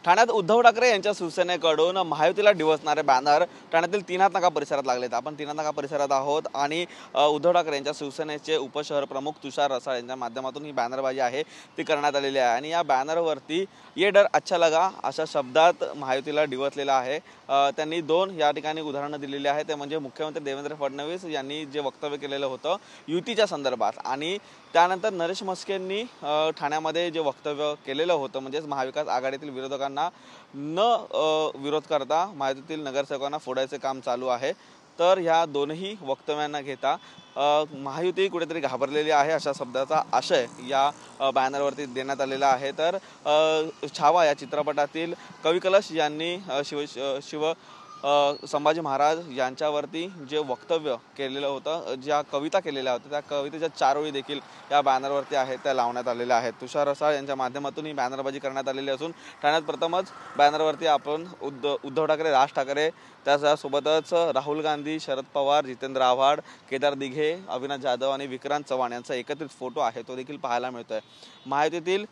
ठाण्यात उद्धव ठाकरे यांच्या शिवसेनेकडून महायुतीला डिवचणारे बॅनर ठाण्यातील तीन हात नाका परिसरात लागलेत। आपण तीन हात नाका परिसरात आहोत आणि उद्धव ठाकरे यांच्या शिवसेनेचे उपशहर प्रमुख तुषार रसाळ यांच्या माध्यमातून ही बॅनरबाजी आहे ती करण्यात आलेली आहे आणि या बॅनरवरती ये डर अच्छा लगा अशा शब्दात महायुतीला डिवचलेला आहे। त्यांनी दोन या ठिकाणी उदाहरणं दिलेली आहेत, ते म्हणजे मुख्यमंत्री देवेंद्र फडणवीस यांनी जे वक्तव्य केलेलं होतं युतीच्या संदर्भात आणि त्यानंतर नरेश म्हस्केंनी ठाण्यामध्ये जे वक्तव्य केलेलं होतं म्हणजेच महाविकास आघाडीतील विरोधकांना न विरोध करता महायुतीतील नगरसेवकांना फोडायचे काम चालू आहे। तर ह्या दोनही वक्तव्यांना घेता महायुती कुठेतरी घाबरलेली आहे अशा शब्दाचा आशय या बॅनरवरती देण्यात आलेला आहे। तर छावा या चित्रपटातील कवी कलश यांनी शिव संभाजी महाराज यांच्यावरती जे वक्तव्य केलेलं होतं, ज्या कविता केलेल्या होत्या, त्या कवितेच्या 4 ओळी देखील या बॅनरवरती आहेत त्या लावण्यात आलेल्या आहेत। तुषार रसाळ यांच्या माध्यमातून ही बॅनरबाजी करण्यात आलेली असून ठाण्यात प्रथमच बॅनरवरती आपण उद्धव ठाकरे, राज ठाकरे, त्यासोबतच राहुल गांधी, शरद पवार, जितेंद्र आव्हाड, केदार दिघे, अविनाश जाधव आणि विक्रांत चव्हाण यांचा एकत्रित फोटो आहे तो देखील पाहायला मिळतोय। महायुतीतील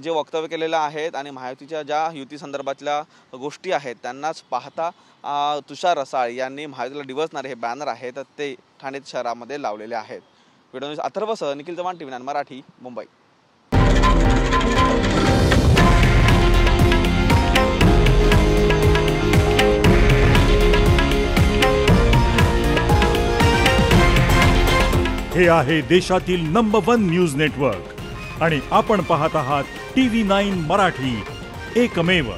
जे वक्तव्य केलेलं आहेत आणि महायुतीच्या ज्या युती संदर्भातल्या गोष्टी आहेत त्यांनाच पाहता तुषार रसाळ यांनी महायुतीला डिवचणारे हे बॅनर आहेत ते ठाणे शहरामध्ये लावलेले आहेत। व्हिडिओ न्यूज अथर्वसह निखिल चव्हाण, TV9 मराठी, मुंबई। हे आहे देशातील नंबर 1 न्यूज नेटवर्क आणि आपण पाहत आहात TV9 मराठी, एकमेव।